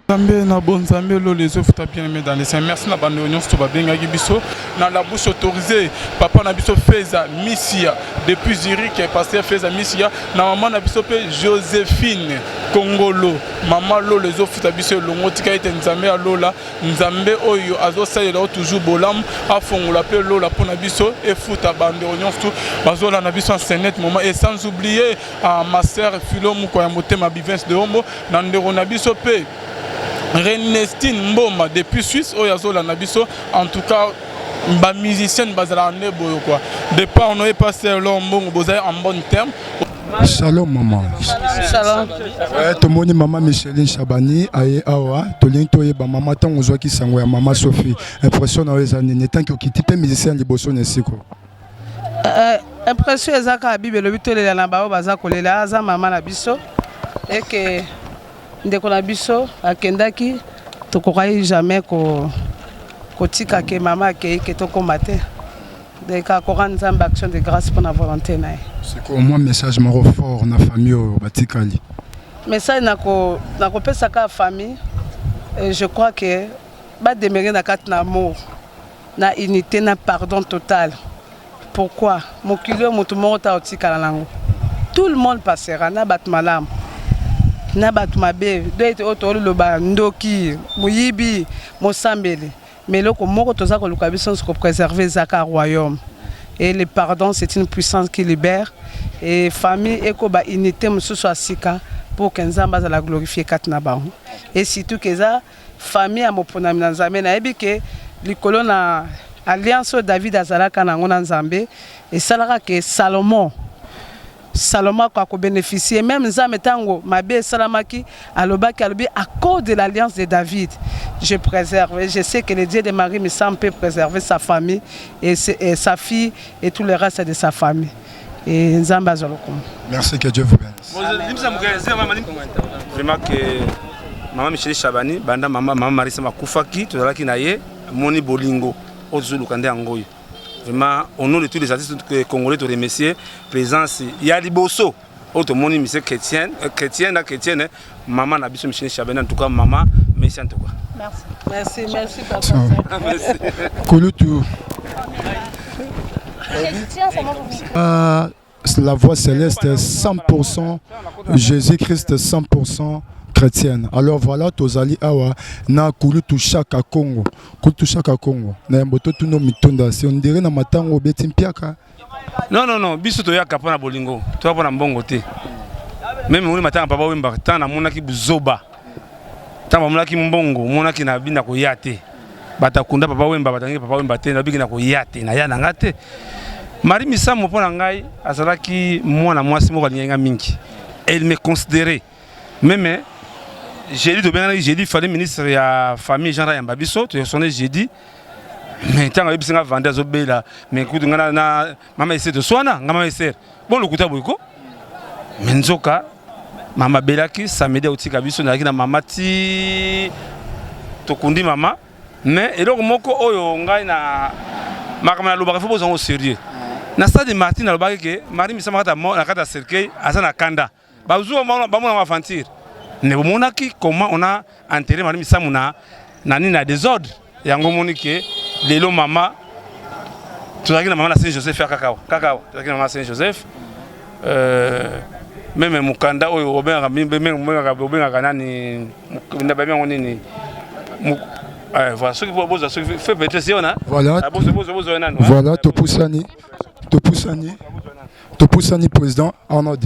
Zambé na bon Zambé les offres t'as bien aimé dans les saints. Merci na bande oignon to ba benga gibiso na la bouche autorisée papa na biso Feza Missia depuis Zurich pasteur Feza Missia na maman na biso pe Joséphine Kongolo maman lo les offres t'as biso longo tika ete Nzambe alola Nzambe oyo azo salela toujours bolam afongola pe lola pona biso et futa bande oignon to bazola na biso en scénette moment et sans oublier ma sœur Philo Muko ya motema Bivens de Homo na ndero na biso pe Renestine Mboma depuis Suisse, Oyazola Nabiso, en tout cas, ba musicienne bazalane boyo quoi. Depuis on est passé l'homme en bon terme. Shalom maman. Shalom. Tomoni maman Micheline Chabani aye awa tolinto ye ba maman tango zwa ki sango ya maman Sophie. Impression na wezani netant ki okiti pe musicien liboso nesiko. Impression ezaka bible le bitolela na ba baza kolela za maman na biso et que ndeko na biso akendaki tokokai jamais kotika ke mama akei ke tokomate de ka ko Nzambe action de grâce pour la volonté na. C'est quoi au moins message maro fort na famille batikali. Message nako pesa ka famille et je crois que ba demeurer na kat na amour na unité na pardon total. Pourquoi mon culture moto mota otika la lango. Tout le monde passera na bat malam. Na batumabe doit otolo loba ndoki muyibi mosambele mais loko moko toza ko lukabiso ko préserver zaka royaume et le pardon c'est une puissance qui libère et famille eko ba unité mususu asika pour que Nzamba za la glorifier katna ba et surtout que za famille a mopona na Nzambe na ebike likolo na alliance David azalaka na ngona Nzambe et salaka que Salomon a bénéficié, même Nzambe tango mabe salamaki alobaki alobi à cause de l'alliance de David. Je préserve, je sais que le Dieu de Marie me semble peut préserver sa famille et sa fille et tout le reste de sa famille. Et Nzambe azolokom. Merci, que Dieu vous bénisse. Vraiment que maman Michel Chabani, banda maman Marisa Makufaki, tout là qui naie, moni bolingo, ozulu kande angoy. Vraiment, au nom de tous les artistes congolais, de remercier présence. Il y a des bossos. Autre monde, monsieur chrétienne, maman Nabiso Michel Chabani, en tout cas, maman, merci en tout cas. Merci, papa. Merci. Kolutu. La voix céleste est 100%, Jésus-Christ 100%. Chrétienne. Alors voilà, tozali awa na kulutu shaka Congo. Kulutu shaka Congo. Na mboto tuno mitonda si on dirait na matango beti mpiaka. Non, biso to yaka pona bolingo. To pona mbongo te. Même on matanga papa wemba tana monaki buzoba. Tamba monaki mbongo, monaki na bina ko yate. Batakunda papa wemba batangi papa wemba te na biki na ko yate na yana ngate. Marie Misamo pona ngai azalaki mwana mwasi moko linga mingi. Elle me considérait même j'ai dit de bien j'ai dit fallait ministre ya famille Jean Rayamba biso to sonné j'ai dit mais tant que bisinga vendre zobela mais kutu ngana na mama essaie de soana ngama essaie bon le kuta boyko menzoka mama belaki samedi otika biso na kina mama ti to kundi mama mais eloko moko oyo ngai na makamana lobaka faut besoin au sérieux na stade Martin na lobaka ke Marie Misama na kata cercueil asana kanda bazu ba mona aventure. Ne monaki comment on a enterré Marie Misama na nini na désordre yango monike lelo mama tozaki na mama na Saint-Joseph ya kakao tozaki na mama Saint-Joseph même mukanda oyo obenga nani na ba mengo nini voilà ce qui boza ce qui fait peut-être si on a voilà to poussani président Arnaud